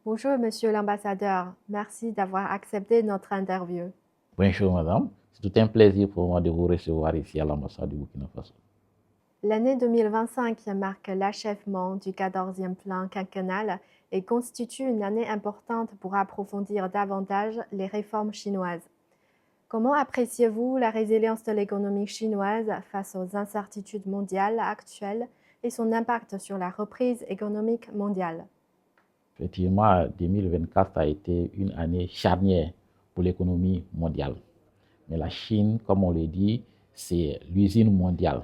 Bonjour, monsieur l'ambassadeur. Merci d'avoir accepté notre interview. Bonjour madame, c'est tout un plaisir pour moi de vous recevoir ici à l'ambassade du Burkina Faso. L'année 2025 marque l'achèvement du 14e plan quinquennal et constitue une année importante pour approfondir davantage les réformes chinoises. Comment appréciez-vous la résilience de l'économie chinoise face aux incertitudes mondiales actuelles et son impact sur la reprise économique mondiale? Effectivement, 2024 a été une année charnière pour l'économie mondiale. Mais la Chine, comme on le dit, c'est l'usine mondiale.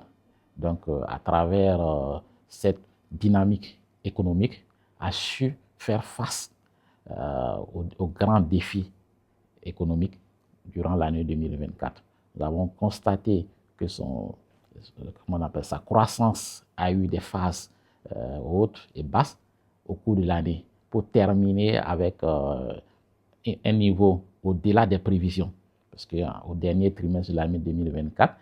Donc, à travers cette dynamique économique, a su faire face aux grands défis économiques durant l'année 2024. Nous avons constaté que sa croissance a eu des phases hautes et basses au cours de l'année pour terminer avec un niveau au-delà des prévisions. Parce qu'au dernier trimestre de l'année 2024,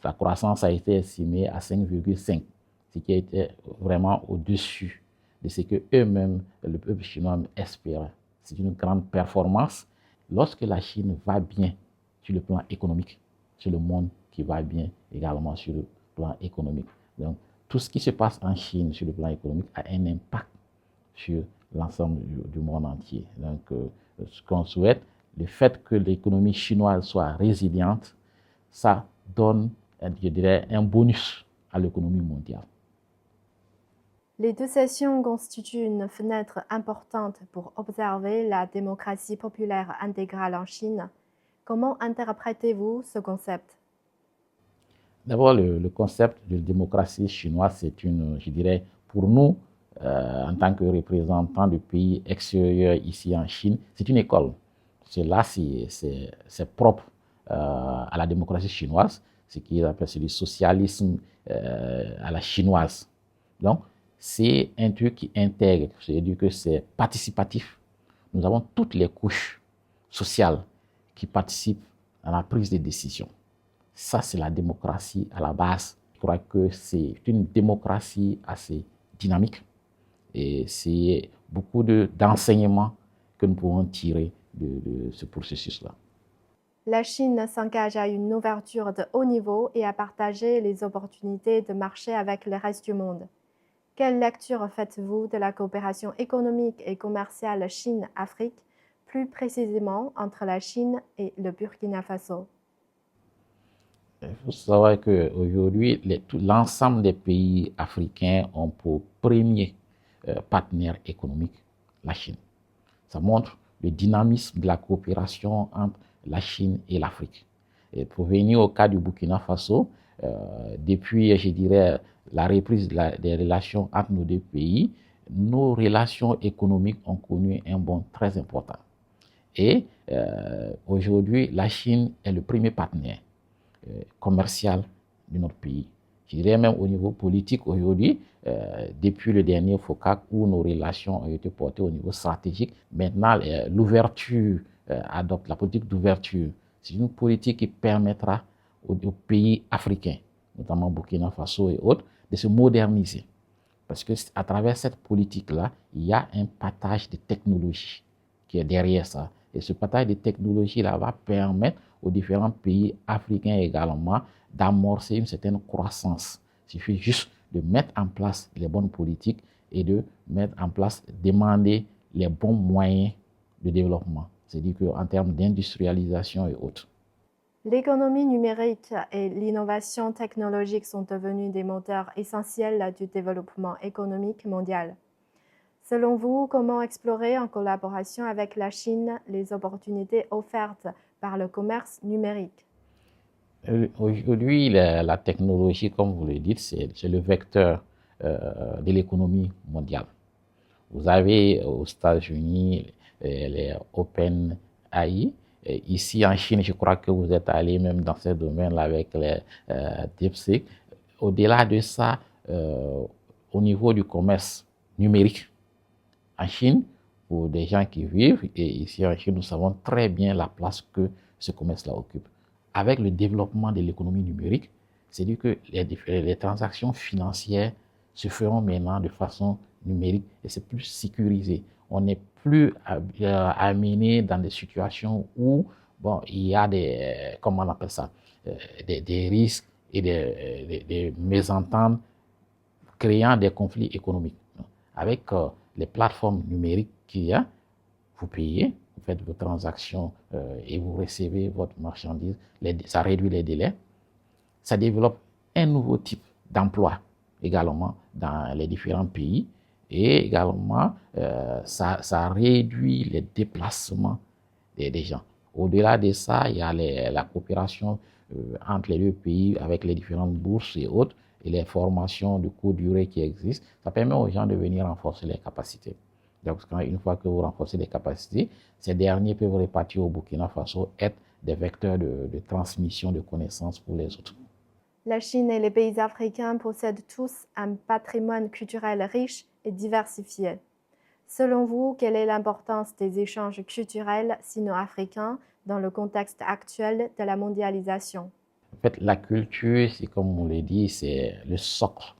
sa croissance a été estimée à 5,5, ce qui était vraiment au-dessus de ce que eux-mêmes, le peuple chinois, espérait. C'est une grande performance. Lorsque la Chine va bien sur le plan économique, c'est le monde qui va bien également sur le plan économique. Donc, tout ce qui se passe en Chine sur le plan économique a un impact sur l'ensemble du monde entier. Donc, ce qu'on souhaite, le fait que l'économie chinoise soit résiliente, ça donne, je dirais, un bonus à l'économie mondiale. Les deux sessions constituent une fenêtre importante pour observer la démocratie populaire intégrale en Chine. Comment interprétez-vous ce concept? D'abord, le concept de démocratie chinoise, c'est je dirais, pour nous, en tant que représentants de pays extérieurs ici en Chine, c'est une école. Cela, c'est propre à la démocratie chinoise, ce qu'ils appellent le socialisme à la chinoise. Donc, c'est un truc qui intègre, c'est-à-dire que c'est participatif. Nous avons toutes les couches sociales qui participent à la prise de décision. Ça, c'est la démocratie à la base. Je crois que c'est une démocratie assez dynamique et c'est beaucoup d'enseignements que nous pouvons tirer de ce processus-là. La Chine s'engage à une ouverture de haut niveau et à partager les opportunités de marché avec le reste du monde. Quelle lecture faites-vous de la coopération économique et commerciale Chine-Afrique, plus précisément entre la Chine et le Burkina Faso? Il faut savoir qu'aujourd'hui, l'ensemble des pays africains ont pour premier partenaire économique la Chine. Ça montre le dynamisme de la coopération entre la Chine et l'Afrique. Et pour venir au cas du Burkina Faso, depuis, je dirais, la reprise des relations entre nos deux pays, nos relations économiques ont connu un bond très important. Et aujourd'hui, la Chine est le premier partenaire commercial de notre pays. Je dirais même au niveau politique aujourd'hui, depuis le dernier FOCAC où nos relations ont été portées au niveau stratégique, maintenant l'ouverture adopte la politique d'ouverture. C'est une politique qui permettra aux pays africains, notamment Burkina Faso et autres, de se moderniser. Parce qu'à travers cette politique-là, il y a un partage de technologies qui est derrière ça. Et ce partage de technologies-là va permettre aux différents pays africains également d'amorcer une certaine croissance. Il suffit juste de mettre en place les bonnes politiques et de mettre en place, demander les bons moyens de développement. C'est-à-dire qu'en termes d'industrialisation et autres. L'économie numérique et l'innovation technologique sont devenus des moteurs essentiels du développement économique mondial. Selon vous, comment explorer en collaboration avec la Chine les opportunités offertes par le commerce numérique? Aujourd'hui, la technologie, comme vous le dites, c'est le vecteur de l'économie mondiale. Vous avez aux États-Unis les Open AI. Ici en Chine, je crois que vous êtes allé même dans ce domaine-là avec les DeepSeek. Au-delà de ça, au niveau du commerce numérique, en Chine, pour des gens qui vivent, et ici en Chine, nous savons très bien la place que ce commerce-là occupe. Avec le développement de l'économie numérique, c'est-à-dire que les transactions financières se feront maintenant de façon numérique et c'est plus sécurisé. On n'est plus amené dans des situations où il y a des, comment on appelle ça, des risques et des mésententes créant des conflits économiques. Avec les plateformes numériques qu'il y a, vous payez, vous faites vos transactions et vous recevez votre marchandise, ça réduit les délais, ça développe un nouveau type d'emploi également dans les différents pays et également ça réduit les déplacements des gens. Au-delà de ça, il y a la coopération entre les deux pays avec les différentes bourses et autres et les formations de courte durée qui existent. Ça permet aux gens de venir renforcer les capacités. Donc, une fois que vous renforcez les capacités, ces derniers peuvent répartir au Burkina Faso, être des vecteurs de transmission de connaissances pour les autres. La Chine et les pays africains possèdent tous un patrimoine culturel riche et diversifié. Selon vous, quelle est l'importance des échanges culturels sino-africains dans le contexte actuel de la mondialisation? En fait, la culture, c'est comme on l'a dit, c'est le socle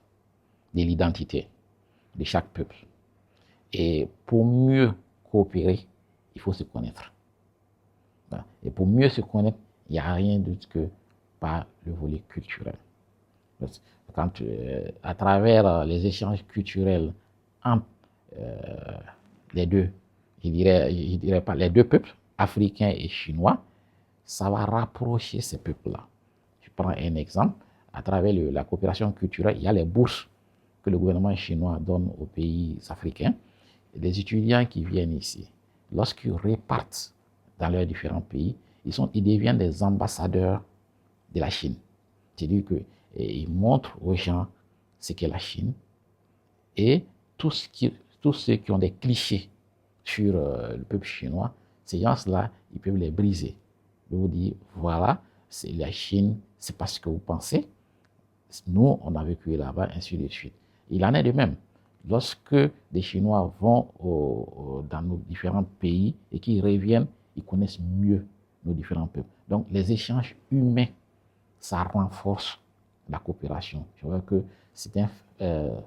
de l'identité de chaque peuple. Et pour mieux coopérer, il faut se connaître. Et pour mieux se connaître, il n'y a rien d'autre que par le volet culturel. Quand, à travers les échanges culturels entre les deux, je dirais pas les deux peuples, africains et chinois, ça va rapprocher ces peuples-là. Je prends un exemple. À travers la coopération culturelle, il y a les bourses que le gouvernement chinois donne aux pays africains. Les étudiants qui viennent ici, lorsqu'ils repartent dans leurs différents pays, ils deviennent des ambassadeurs de la Chine. C'est-à-dire qu'ils montrent aux gens ce qu'est la Chine et tous ceux qui ont des clichés sur le peuple chinois, ces gens-là, ils peuvent les briser. Ils vous dire, voilà, c'est la Chine, c'est pas ce que vous pensez. Nous, on a vécu là-bas, ainsi de suite. Il en est de même. Lorsque des Chinois vont dans nos différents pays et qu'ils reviennent, ils connaissent mieux nos différents peuples. Donc, les échanges humains, ça renforce la coopération. Je vois que c'est un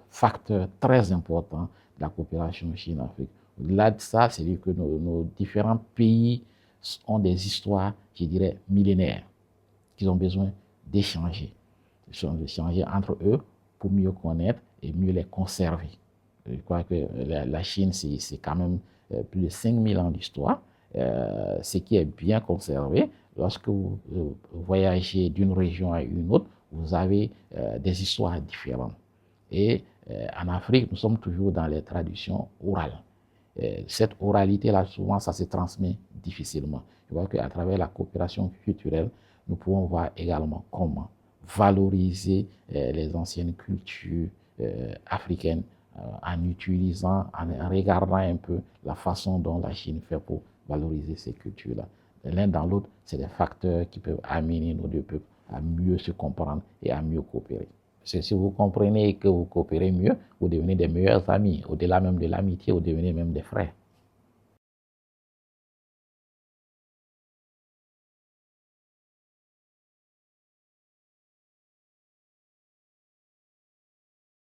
facteur très important de la coopération Chine-Afrique. Au-delà de ça, c'est-à-dire que nos différents pays ont des histoires, je dirais, millénaires, qu'ils ont besoin d'échanger entre eux pour mieux connaître et mieux les conserver. Je crois que la Chine, c'est quand même plus de 5000 ans d'histoire, ce qui est bien conservé. Lorsque vous voyagez d'une région à une autre, vous avez des histoires différentes. Et en Afrique, nous sommes toujours dans les traditions orales. Cette oralité-là, souvent, ça se transmet difficilement. Je vois qu'à travers la coopération culturelle, nous pouvons voir également comment valoriser les anciennes cultures africaines en utilisant, en regardant un peu la façon dont la Chine fait pour valoriser ces cultures-là. L'un dans l'autre, c'est des facteurs qui peuvent amener nos deux peuples à mieux se comprendre et à mieux coopérer. Parce que si vous comprenez que vous coopérez mieux, vous devenez des meilleurs amis. Au-delà même de l'amitié, vous devenez même des frères.